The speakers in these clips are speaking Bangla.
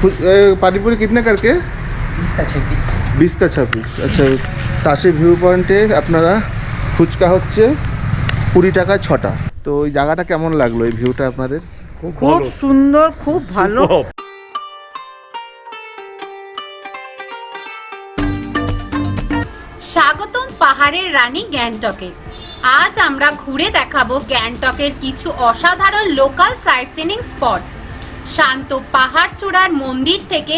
पानी पूरी कितने करके? 20 का 26। अच्छा, তাসে ভিউ পয়েন্টে আপনারা ফুচকা হচ্ছে 20 টাকায় 6টা। তো ওই জায়গাটা কেমন লাগলো, এই ভিউটা আপনাদের? খুব সুন্দর, খুব ভালো। স্বাগতম পাহাড়ের রানী গ্যাংটকে। আজ আমরা ঘুরে দেখাবো গ্যাংটকের কিছু অসাধারণ লোকাল সাইট সিনিং স্পট। শান্ত পাহাড় চূড়ার মন্দির থেকে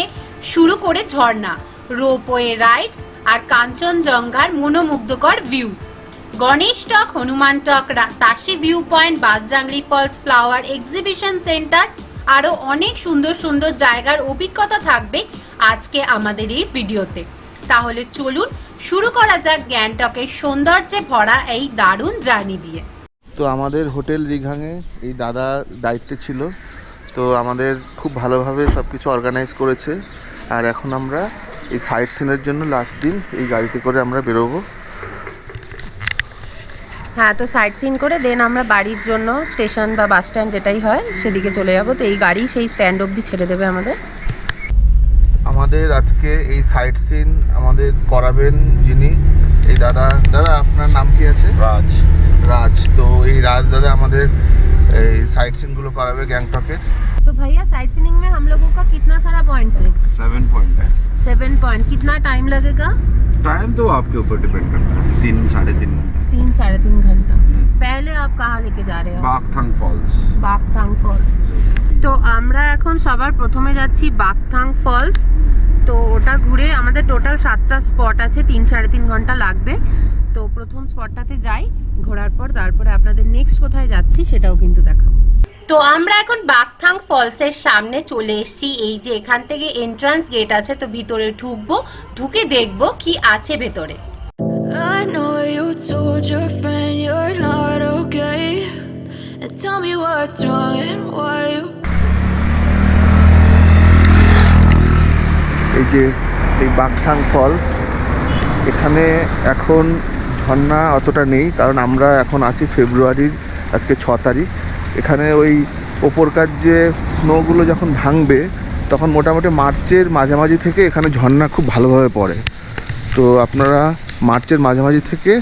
শুরু করে ঝর্ণা, রোপওয়ে রাইডস আর কাঞ্চনজঙ্ঘার মনোমুগ্ধকর view. Ganesh Tok, Hanuman Tok, Tashi view point, Banjhakri falls, flower exhibition centre, আরও অনেক সুন্দর সুন্দর জায়গার অভিজ্ঞতা থাকবে আজকে আমাদের এই ভিডিওতে। তাহলে চলুন শুরু করা যাক গ্যাংটকের সৌন্দর্যে ভরা এই দারুণ জার্নি দিয়ে। তো আমাদের হোটেল রিঘাংয়ে এই দাদা দায়িত্বে ছিল, তো আমাদের খুব ভালোভাবে সব কিছু অর্গানাইজ করেছে। আর এখন আমরা এই সাইট সিনের জন্য লাস্ট দিন এই গাড়িতে করে আমরা বেরোবো। হ্যাঁ, তো সাইট সিন করে দেন আমরা বাড়ির জন্য স্টেশন বা বাস স্ট্যান্ড যেটাই হয় সেদিকে চলে যাব। তো এই গাড়ি সেই স্ট্যান্ড অবধি ছেড়ে দেবে আমাদের। আমাদের আজকে এই সাইট সিন আমাদের করাবেন যিনি, এই দাদা। দাদা আপনার নাম কি আছে? রাজ। তো এই রাজ দাদা আমাদের এই সাইট সিনগুলো করাবে গ্যাংটকের। तो भैया साइट सीइंग में हम लोगों का कितना सारा पॉइंट्स है? 7 पॉइंट है। 7 पॉइंट। कितना टाइम लगेगा? टाइम तो आपके ऊपर डिपेंड करता है, 3 साढ़े 3 घंटा। 3 साढ़े 3 घंटा। पहले आप कहाँ लेके जा रहे हो? बागथांग फॉल्स। বাগথাং ফলস। তো আমরা এখন সবার প্রথমে যাচ্ছি বাগথাং ফলস। তো ওটা ঘুরে আমাদের টোটাল 7টা স্পট আছে, 3 সাড়ে 3 ঘন্টা লাগবে। তো প্রথম স্পটটাতে যাই, ঘোরার পর তারপরে আপনাদের নেক্সট কোথায় যাচ্ছি সেটাও কিন্তু দেখাবো। তো আমরা এখন বাগথাং ফলসের সামনে চলে এসেছি। এই যে এখান থেকে এন্ট্রান্স গেট আছে, তো ভিতরে ঢুকবো, ঢুকে দেখবো কি আছে ভেতরে। I know you told your friend you're not okay, and tell me what's wrong and why you. এই যে এই বাগথাং ফলস, এখানে এখন ঝর্ণা অতটা নেই, কারণ আমরা এখন আছি ফেব্রুয়ারির আজকে 6 তারিখ। এখানে ওই ওপরকার যে স্নোগুলো যখন ভাঙবে তখন মোটামুটি মার্চের মাঝামাঝি থেকে এখানে ঝর্ণা খুব ভালোভাবে পড়ে। তো আপনারা মার্চের মাঝামাঝি থেকে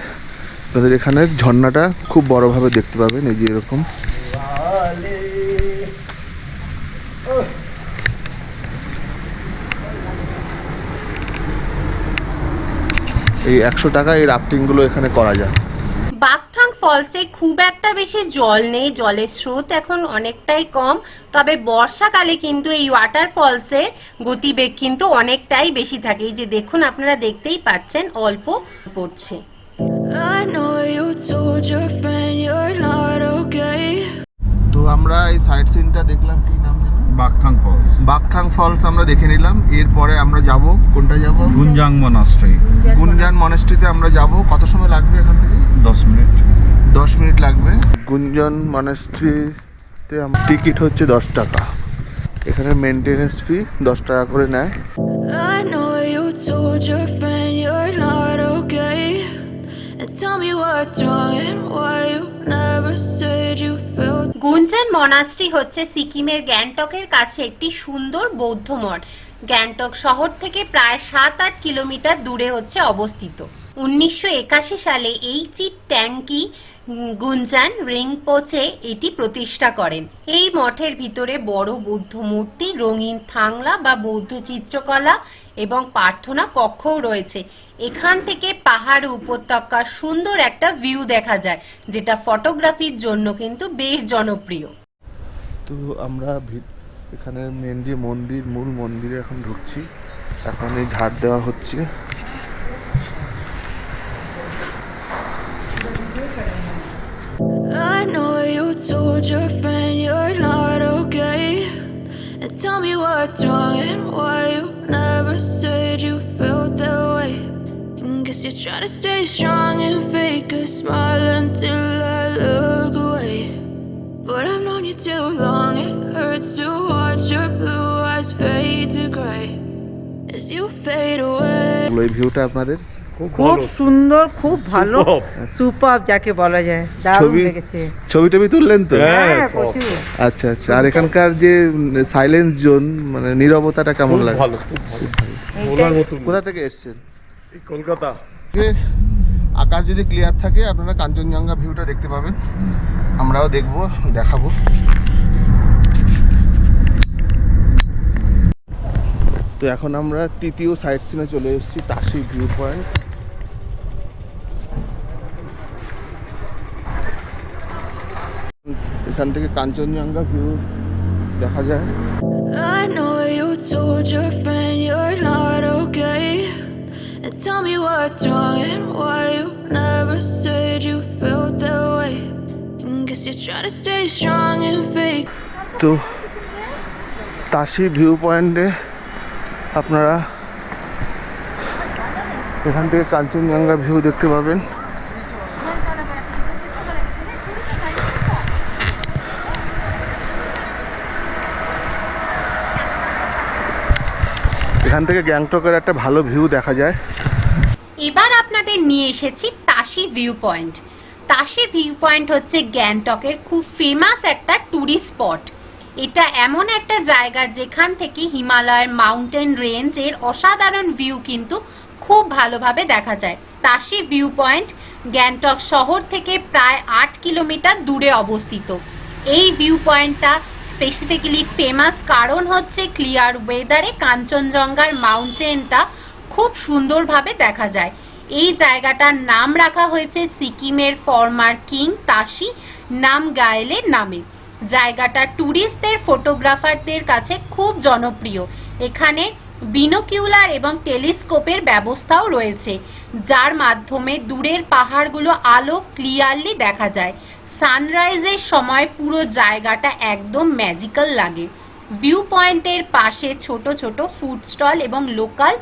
আপনাদের এখানের ঝর্ণাটা খুব বড়োভাবে দেখতে পাবেন। এই যে এরকম এই 100 টাকা এই রাফটিংগুলো এখানে করা যায়। বাগথাং ফলসে খুব একটা বেশি জল নেই, জলের স্রোত এখন অনেকটাই কম। তবে বর্ষাকালে কিন্তু এই ওয়াটার ফলসের গতিবেগ কিন্তু অনেকটাই বেশি থাকে। এই যে দেখুন, আপনারা দেখতেই পাচ্ছেন অল্প পড়ছে। I know you told your friend you're not okay. তো আমরা এই সাইট সিনটা দেখলাম, কি নাম জানো? बागथांग फॉल्स। বাগথাং ফলস আমরা দেখে নিলাম। এরপরে আমরা যাব কোনটা যাব? गुंजांग मोनास्ट्री। গুঞ্জান মনাস্ট্রিতে আমরা যাব। কত সময় লাগবে এখান থেকে? 10 मिनट। 10 মিনিট লাগবে। গুঞ্জন মনাস্ট্রিতে টিকিট হচ্ছে 10 টাকা। এখানে মেনটেনেন্স ফি 10 টাকা করে নেয়। I know you told your friend you're not okay, and tell me what's wrong and why you never said you felt. Gonjang monastery হচ্ছে সিকিমের গ্যাংটকের কাছে একটি সুন্দর বৌদ্ধ মঠ। গ্যাংটক শহর থেকে প্রায় 7-8 কিলোমিটার দূরে হচ্ছে অবস্থিত। 1981 সালে এইচই ট্যাংকি গুঞ্জান রিংপোচে এটি প্রতিষ্ঠা করেন। এই মঠের ভিতরে বড় বৌদ্ধ মূর্তি, রঙিন থাংলা বা বৌদ্ধ চিত্রকলা এবং প্রার্থনা কক্ষও রয়েছে। এখান থেকে পাহাড় উপত্যকার সুন্দর একটা ভিউ দেখা যায়, যেটা ফটোগ্রাফির জন্য কিন্তু বেশ জনপ্রিয়। তো আমরা এখানে মেন যে মন্দির, মূল মন্দিরে এখন ঢুকছি। এখন এই ঝাড় দেওয়া হচ্ছে। I know you told your friend you're not okay, and tell me what's wrong and why you never said you felt that way. And guess you're trying to stay strong and fake a smile until I look away. But I've known you too long, it hurts to watch your blue eyes fade to gray as you fade away. এই ভিউটা আপনাদের খুব সুন্দর, খুব ভালো, সুপার যাকে বলা যায়, দারুণ ছবি লেগেছে। ছবি টবি তুললেন তো? হ্যাঁ, প্রচুর। আচ্ছা আচ্ছা। আর এখানকার যে সাইলেন্স জোন, মানে নীরবতাটা কেমন লাগে? কোথা থেকে এসেছেন? কলকাতা। আকাশ যদি ক্লিয়ার থাকে আপনারা কাঞ্চনজঙ্ঘা ভিউটা দেখতে পাবেন, আমরাও দেখাবো। তো এখন আমরা তৃতীয় সাইট সিনে চলে এসেছি, তাসি ভিউ পয়েন্ট। এখান থেকে কাঞ্চনজঙ্ঘা ভিউ দেখা যায়। I know you told your friend you're not okay. And tell me what's wrong and why you never said you felt that way. And guess you're trying to stay strong and fake. তো তাসি ভিউ পয়েন্টে আপনারা এখান থেকে কাঞ্চনজঙ্ঘা ভিউ দেখতে পাবেন। এখান থেকে গ্যাংটকের একটা ভালো ভিউ দেখা যায়। এবার আপনাদের নিয়ে এসেছি Tashi view point. Tashi view point হচ্ছে গ্যাংটকের খুব ফেমাস একটা ট্যুরিস্ট স্পট। এটা এমন একটা জায়গা যেখান থেকে হিমালয়ের মাউন্টেন রেঞ্জের অসাধারণ ভিউ কিন্তু খুব ভালোভাবে দেখা যায়। তাসি ভিউ পয়েন্ট গ্যাংটক শহর থেকে প্রায় 8 কিলোমিটার দূরে অবস্থিত। এই ভিউ পয়েন্টটা স্পেসিফিক্যালি ফেমাস কারণ হচ্ছে ক্লিয়ার ওয়েদারে কাঞ্চনজঙ্ঘার মাউন্টেনটা খুব সুন্দরভাবে দেখা যায়। এই জায়গাটার নাম রাখা হয়েছে সিকিমের ফরমার কিং তাসি নামগায়েলের নামে। জায়গাটা ট্যুরিস্টদের, ফটোগ্রাফারদের কাছে খুব জনপ্রিয়। এখানে বিনোকিউলার এবং টেলিস্কোপের ব্যবস্থাও রয়েছে, যার মাধ্যমে দূরের পাহাড়গুলো আলো ক্লিয়ারলি দেখা যায়। সানরাইজের সময় পুরো জায়গাটা একদম ম্যাজিক্যাল লাগে। ভিউ পয়েন্টের পাশে ছোট ছোট ফুড স্টল এবং লোকাল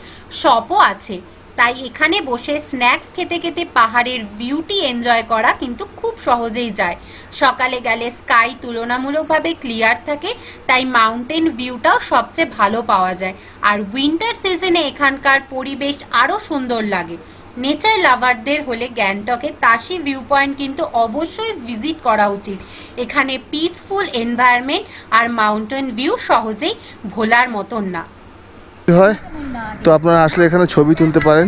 শপও আছে, তাই এখানে বসে স্ন্যাক্স খেতে খেতে পাহাড়ের বিউটি এনজয় করা কিন্তু খুব সহজেই যায়। সকালে গেলে স্কাই তুলনামূলকভাবে ক্লিয়ার থাকে, তাই মাউন্টেন ভিউটাও সবচেয়ে ভালো পাওয়া যায়। আর উইন্টার সিজনে এখানকার পরিবেশ আরও সুন্দর লাগে। নেচার লাভারদের হলে গ্যাংটকের তাসি ভিউ পয়েন্ট কিন্তু অবশ্যই ভিজিট করা উচিত। এখানে পিসফুল এনভায়রনমেন্ট আর মাউন্টেন ভিউ সহজেই ভোলার মতন না। হয় তো আপনারা আসলে এখানে ছবি তুলতে পারেন।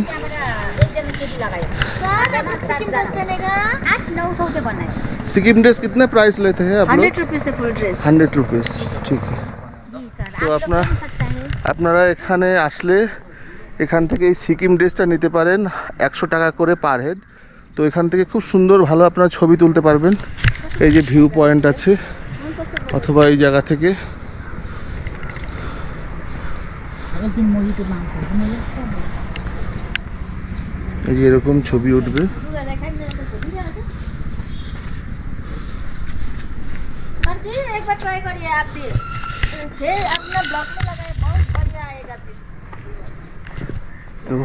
सिक्किम ड्रेस कितने प्राइस लेते हैं आप लोग? 100 रुपीज़ से फुल ड्रेस। 100 रुपीज़, ठीक है। जी सर, তো आप लोग আপনারা मिल सकता है। আপনারা এখানে আসলে এখান থেকে এই সিকিম ড্রেসটা নিতে পারেন 100 টাকা করে পার হেড। তো এখান থেকে খুব সুন্দর ভালো আপনারা ছবি তুলতে পারবেন। এই যে ভিউ পয়েন্ট আছে, অথবা এই জায়গা থেকে এই যে এরকম ছবি উঠবে। सर जी एक बार ट्राई करिए आप भी, फिर अपना ब्लॉग में लगाए, बहुत बढ़िया आएगा फिर। तो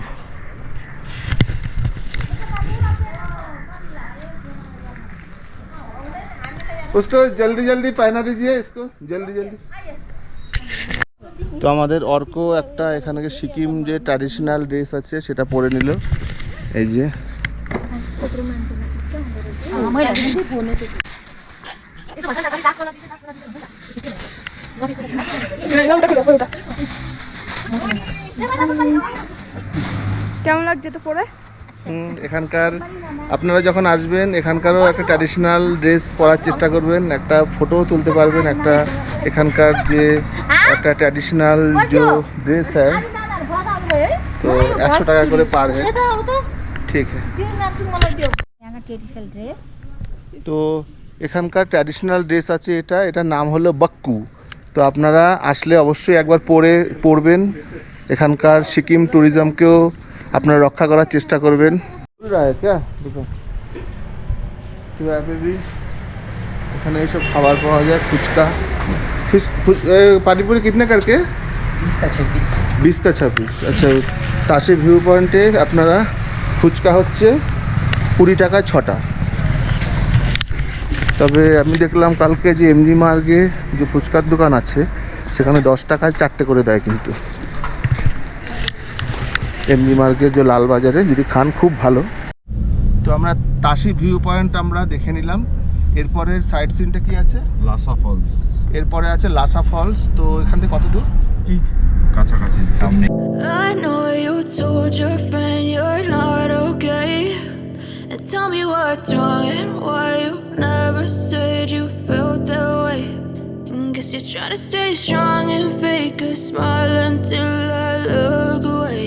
उसको जल्दी जल्दी पहना दीजिए, इसको जल्दी जल्दी। তো আমাদের অর্ক একটা এখানে সিকিম যে ট্র্যাডিশনাল ড্রেস আছে সেটা পরে নিল। এই যে কেমন লাগছে তো পরে? এখানকার আপনারা যখন আসবেন এখানকারও একটা ট্র্যাডিশনাল ড্রেস পরার চেষ্টা করবেন, একটা ফটো তুলতে পারবেন। একটা এখানকার যে একটা ট্র্যাডিশনাল যে ড্রেস হ্যাঁ, তো 100 টাকা করে পার হেড, ঠিক है। ट्रेडिशनल ड्रेस তো এখানকার ট্র্যাডিশনাল ড্রেস আছে, এটার নাম হলো বাক্কু। তো আপনারা আসলে অবশ্যই একবার পরবেন। এখানকার সিকিম ট্যুরিজমকেও আপনারা রক্ষা করার চেষ্টা করবেন। এখানে এইসব খাবার পাওয়া যায়, ফুচকা, পানিপুরি কিতনে করকে? 20 का 26। আচ্ছা, তাসি ভিউ পয়েন্টে আপনারা ফুচকা হচ্ছে 20 টাকায় 6টা। তবে আমি দেখলাম কালকে যে এমজি মার্গে যে ফুচকার দোকান আছে সেখানে 10 টাকায় 4টে করে দেয় কিন্তু। এমজি মার্কেট যে লালবাজারে, যদি খান খুব ভালো। তো আমরা তাসি ভিউ পয়েন্ট আমরা দেখে নিলাম। এরপরের সাইড সিনটা কি আছে? লাসা ফলস। এরপরে আছে লাসা ফলস। তো এখান থেকে কত দূর? এই কাছাকাছি সামনে। I know you told your friend you're not okay. And tell me what's wrong and why you never said you felt that way. And guess you're trying to stay strong and fake a smile until I look away.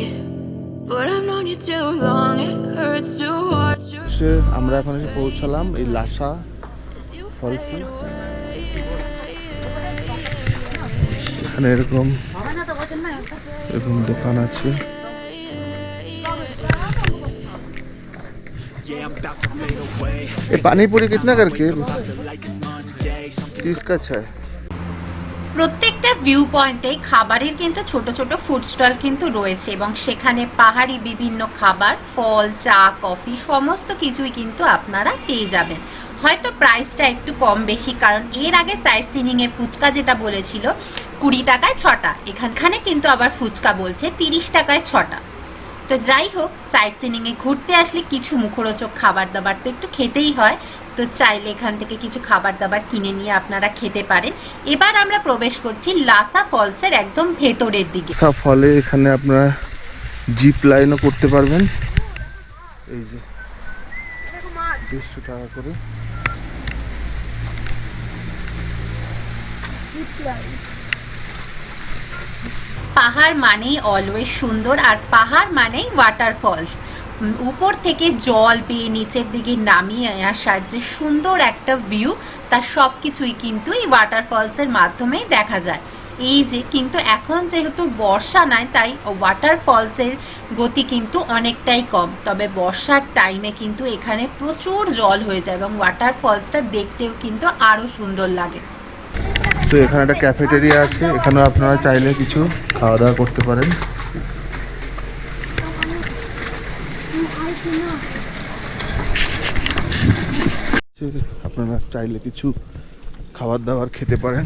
But I've known you too long, it hurts to watch your আমরা এখন এসে পৌঁছালাম এই Lhasa as you falls. fade away. এখানে এরকম দোকান আছে। ये पानी पूरी कितना करके? 30 का है। প্রত্যেকটা ভিউ পয়েন্টে খাবারের কিন্তু ছোট ছোট ফুড স্টল কিন্তু রয়েছে এবং সেখানে পাহাড়ি বিভিন্ন খাবার, ফল, চা, কফি সমস্ত কিছুই কিন্তু আপনারা পেয়ে যাবেন। হয়তো প্রাইসটা একটু কম বেশি, কারণ এর আগে সাইট সিনিং এ ফুচকা যেটা বলেছিল 20 টাকায় 6টা, এখানে কিন্তু আবার ফুচকা বলছে 30 টাকায় 6টা। তো যাই হোক, সাইট সিনিং এ ঘুরতে আসলে কিছু মুখরোচক খাবার দাবার তো একটু খেতেই হয়। তো চাইলে এখান থেকে কিছু খাবার দাবার কিনে নিয়ে আপনারা খেতে পারেন। এবার আমরা প্রবেশ করছি লাসা ফলসের একদম ভেতরের দিকে। লাসা ফলে এখানে আপনারা জিপ লাইনও করতে পারবেন। এই যে 200 টাকা করে। পাহাড় মানেই অলওয়েজ সুন্দর, আর পাহাড় মানেই ওয়াটারফলস। উপর থেকে জল বেয়ে নিচের দিকে নামিয়ে আসার যে সুন্দর একটা ভিউ, তার সব কিছুই কিন্তু এই ওয়াটারফলসের মাধ্যমেই দেখা যায়। এই যে কিন্তু এখন যেহেতু বর্ষা নাই, তাই ওয়াটারফলসের গতি কিন্তু অনেকটাই কম, তবে বর্ষার টাইমে কিন্তু এখানে প্রচুর জল হয়ে যায় এবং ওয়াটারফলসটা দেখতেও কিন্তু আরও সুন্দর লাগে। তো এখানে একটা ক্যাফেটেরিয়া আছে, এখানেও আপনারা চাইলে কিছু খাওয়া দাওয়া করতে পারেন। আপনারা চাইলে কিছু খাবার দাবার খেতে পারেন।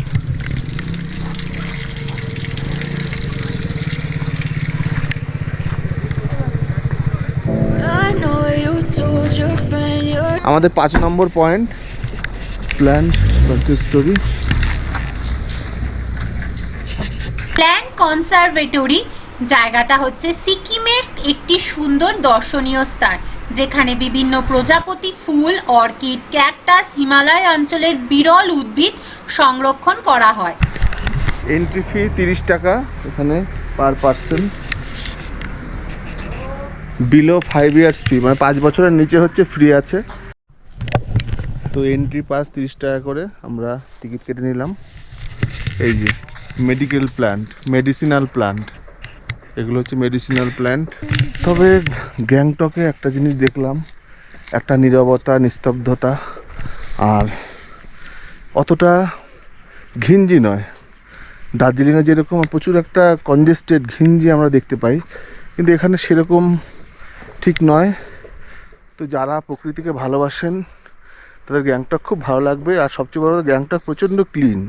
I know you told your friend you're আমাদের 5 নম্বর পয়েন্ট প্ল্যান্ট কনসার্ভেটরি। প্ল্যান্ট কনসারভেটরি জায়গাটা হচ্ছে সিকিমের একটি সুন্দর দর্শনীয় স্থান, যেখানে বিভিন্ন প্রজাপতি ফুল, অর্কিড, ক্যাকটাস, হিমালয় অঞ্চলের বিরল উদ্ভিদ সংরক্ষণ করা হয়। এন্ট্রি ফি 30 টাকা এখানে পার পার্সন। বিলো 5 ইয়ার্স ফি, মানে 5 বছরের নিচে হচ্ছে ফ্রি আছে। তো এন্ট্রি পাস 30 টাকা করে আমরা টিকিট কেটে নিলাম। এই যে মেডিকেল প্ল্যান্ট, মেডিসিনাল প্ল্যান্ট, এগুলো হচ্ছে মেডিসিনাল প্ল্যান্ট। তবে গ্যাংটকে একটা জিনিস দেখলাম, একটা নীরবতা, নিস্তব্ধতা, আর অতটা ঘিঞ্জি নয়। দার্জিলিংয়ে যেরকম প্রচুর একটা কনজেস্টেড ঘিঞ্জি আমরা দেখতে পাই, কিন্তু এখানে সেরকম ঠিক নয়। তো যারা প্রকৃতিকে ভালোবাসেন তাদের গ্যাংটক খুব ভালো লাগবে। আর সবচেয়ে বড়, গ্যাংটক প্রচণ্ড ক্লিন।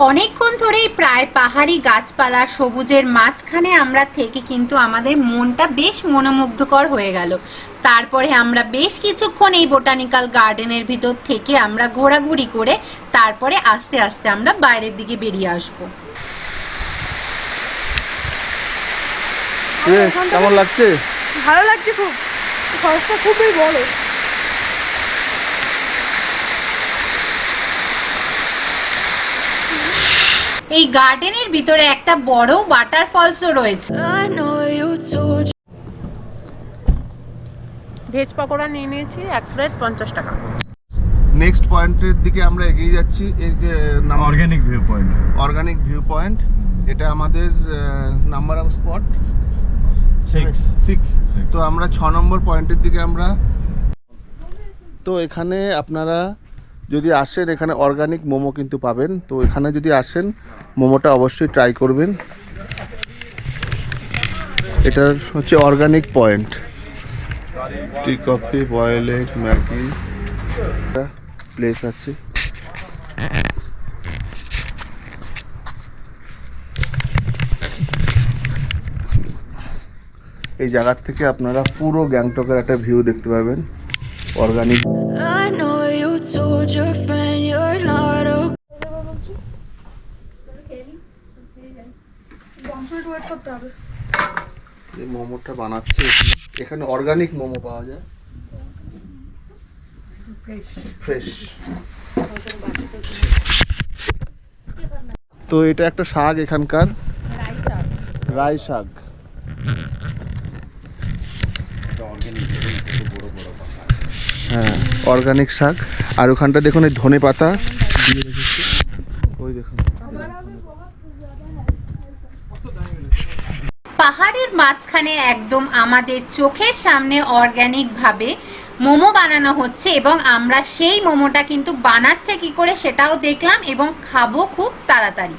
অনেকক্ষণ ধরেই প্রায় পাহাড়ি গাছপালা সবুজের মাঝখানে আমরা থেকে কিন্তু আমাদের মনটা বেশ মনোমুগ্ধকর হয়ে গেল। তারপরে আমরা বেশ কিছুক্ষণ এই বোটানিক্যাল গার্ডেনের ভিতর থেকে আমরা ঘোরাঘুরি করে তারপরে আস্তে আস্তে আমরা বাইরের দিকে বেরিয়ে আসবো। কেমন লাগছে? ভালো লাগছে খুব, ফলসটা খুবই বড়। এই গার্ডেনের ভিতরে একটা বড় ওয়াটারফলসও রয়েছে। I know you told veg pakora নিয়ে নিয়েছি 1 প্লেট 50 টাকা। নেক্সট পয়েন্টের দিকে আমরা এগিয়ে যাচ্ছি। এর নাম organic view point. Organic view point. এটা আমাদের নাম্বার অফ স্পট 6। তো আমরা 6 নম্বর পয়েন্টের দিকে আমরা। তো এখানে আপনারা যদি আসেন, এখানে অর্গানিক মোমো কিন্তু পাবেন। তো এখানে যদি আসেন, মোমোটা অবশ্যই ট্রাই করবেন। এটার হচ্ছে organic point. Tea, coffee, boil egg, Maggi place আছে। এই জায়গার থেকে আপনারা পুরো গ্যাংটকের একটা ভিউ দেখতে পাবেন organic. I know you told your friend you're not okay. এই মোমোটা বানাচ্ছে এখানে অর্গানিক মোমো পাওয়া যায়, ফ্রেশ। তো এটা একটা শাক এখানকার, রাই শাক। হ্যাঁ, অর্গানিক শাক। আর ওখানটা দেখুন এই ধনে পাতা দিয়ে রেখেছে, ওই দেখুন। পাহাড়ের মাঝখানে একদম আমাদের চোখের সামনে অর্গানিক ভাবে মোমো বানানো হচ্ছে এবং আমরা সেই মোমোটা কিন্তু বানাচ্ছে কি করে সেটাও দেখলাম এবং খাবো খুব তাড়াতাড়ি।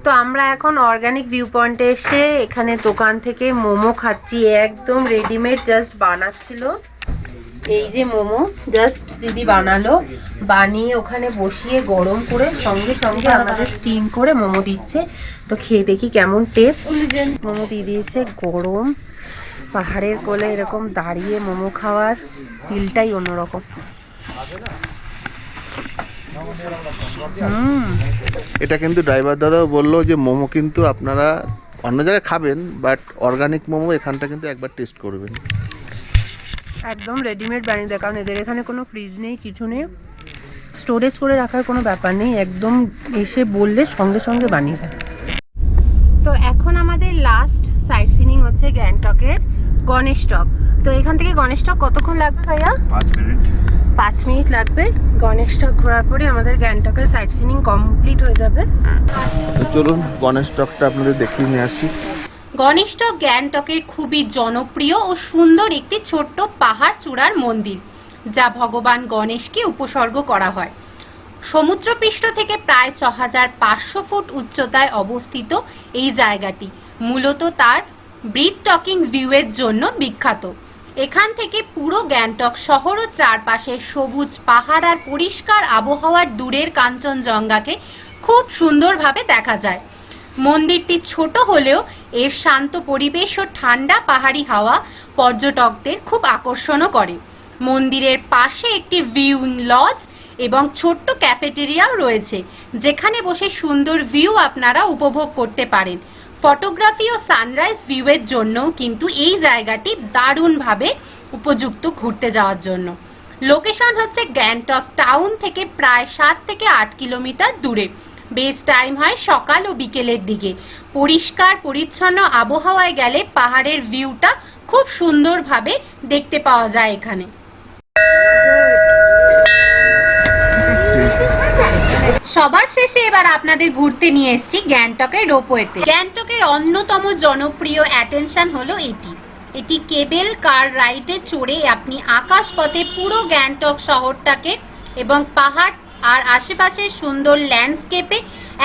তো আমরা এখন অর্গানিক ভিউ পয়েন্টে এসে এখানে দোকান থেকে মোমো খাচ্ছি, একদম রেডিমেড, জাস্ট বানাচ্ছিল। এই যে মোমো জাস্ট দিদি বানালো, বানিয়ে ওখানে বসিয়ে গরম করে সঙ্গে সঙ্গে আমাদের স্টিম করে মোমো দিচ্ছে। তো খেয়ে দেখি কেমন টেস্ট। মোমো দিয়ে দিয়েছে গরম, পাহাড়ের কোলে এরকম দাঁড়িয়ে মোমো খাওয়ার ফিলটাই অন্যরকম। এটা কিন্তু ড্রাইভার দাদাও বললো যে মোমো কিন্তু আপনারা অন্য জায়গায় খাবেন, বাট অর্গানিক মোমো এখানটা কিন্তু একবার টেস্ট করবেন। একদম রেডিমেড বানিয়ে দেয়, কারণ এদের এখানে কোনো ফ্রিজ নেই, কিছু নেই, স্টোরেজ করে রাখার কোনো ব্যাপার নেই, একদম এসে বললে সঙ্গে সঙ্গে বানিয়ে দেয়। তো এখন আমাদের লাস্ট সাইট সিনিং হচ্ছে গ্যাংটকের গণেশ টক। তো এখান থেকে গণেশ টক কতক্ষণ লাগবে ভাইয়া? 5 মিনিট। 5 মিনিট লাগবে। গণেশ টক ঘোরার পরে আমাদের গ্যাংটকের সাইট সিনিং কমপ্লিট হয়ে যাবে। তো চলুন গণেশ টকটা আপনাদের দেখিয়ে নিয়ে আসি। গণেশটক গ্যাংটকের খুবই জনপ্রিয় ও সুন্দর একটি ছোট্ট পাহাড় চূড়ার মন্দির, যা ভগবান গণেশকে উপসর্গ করা হয়। সমুদ্রপৃষ্ঠ থেকে প্রায় 6500 ফুট উচ্চতায় অবস্থিত এই জায়গাটি মূলত তার ব্রিথ টকিং ভিউয়ের জন্য বিখ্যাত। এখান থেকে পুরো গ্যাংটক শহর ও চারপাশের সবুজ পাহাড় আর পরিষ্কার আবহাওয়ার দূরের কাঞ্চনজঙ্ঘাকে খুব সুন্দরভাবে দেখা যায়। মন্দিরটি ছোট হলেও এর শান্ত পরিবেশ ও ঠান্ডা পাহাড়ি হাওয়া পর্যটকদের খুব আকর্ষণও করে। মন্দিরের পাশে একটি ভিউইং লজ এবং ছোট্ট ক্যাফেটেরিয়াও রয়েছে, যেখানে বসে সুন্দর ভিউ আপনারা উপভোগ করতে পারেন। ফটোগ্রাফি ও সানরাইজ ভিউয়ের জন্য কিন্তু এই জায়গাটি দারুণভাবে উপযুক্ত ঘুরতে যাওয়ার জন্য। লোকেশন হচ্ছে গ্যাংটক টাউন থেকে প্রায় 7 থেকে 8 কিলোমিটার দূরে। বেস্ট টাইম হয় সকাল ও বিকেলের দিকে। পরিষ্কার পরিচ্ছন্ন আবহাওয়ায় গেলে পাহাড়ের ভিউটা খুব সুন্দরভাবে দেখতে পাওয়া যায় এখানে। সবার শেষে এবার আপনাদের ঘুরতে নিয়ে এসেছি গ্যাংটকের রোপওয়েতে। গ্যাংটকের অন্যতম জনপ্রিয় অ্যাটেনশন হলো এটি কেবল কার রাইডে চড়ে আপনি আকাশপথে পুরো গ্যাংটক শহরটাকে এবং পাহাড় আর আশেপাশের সুন্দর ল্যান্ডস্কেপে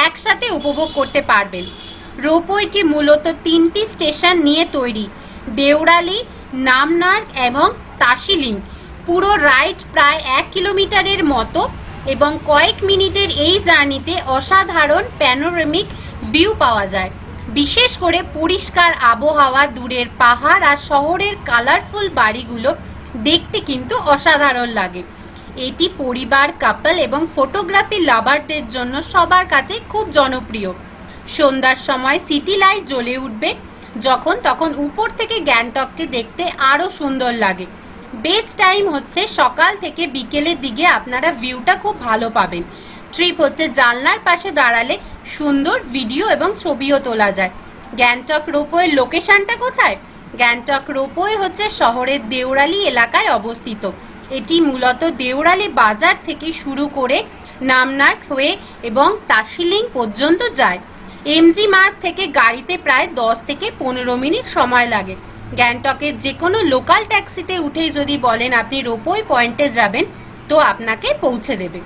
একসাথে উপভোগ করতে পারবেন। রোপওয়েটি মূলত 3টি স্টেশন নিয়ে তৈরি, দেওরালি, নামনার্গ এবং তাশিলিং। পুরো রাইড প্রায় 1 কিলোমিটারের মতো এবং কয়েক মিনিটের এই জার্নিতে অসাধারণ প্যানোরামিক ভিউ পাওয়া যায়। বিশেষ করে পরিষ্কার আবহাওয়া, দূরের পাহাড় আর শহরের কালারফুল বাড়িগুলো দেখতে কিন্তু অসাধারণ লাগে। এটি পরিবার, কাপল এবং ফটোগ্রাফি লাভারদের জন্য সবার কাছে খুব জনপ্রিয়। সন্ধ্যার সময় সিটি লাইট জ্বলে উঠবে যখন তখন উপর থেকে গ্যাংটককে দেখতে আরও সুন্দর লাগে। বেস্ট টাইম হচ্ছে সকাল থেকে বিকেলের দিকে, আপনারা ভিউটা খুব ভালো পাবেন। ট্রিপ হচ্ছে জানলার পাশে দাঁড়ালে সুন্দর ভিডিও এবং ছবিও তোলা যায়। গ্যাংটক রোপওয়ের লোকেশনটা কোথায়? গ্যাংটক রোপওয়ে হচ্ছে শহরের দেওরালি এলাকায় অবস্থিত। এটি মূলত দেওরালি বাজার থেকে শুরু করে নামনার্গ হয়ে এবং তাশিলিং পর্যন্ত যায়। এমজি মার্গ থেকে গাড়িতে প্রায় 10 থেকে 15 মিনিট সময় লাগে। গ্যাংটকের যে কোনো লোকাল ট্যাক্সিতে উঠেই যদি বলেন আপনি রোপওয়ে পয়েন্টে যাবেন, তো আপনাকে পৌঁছে দেবে।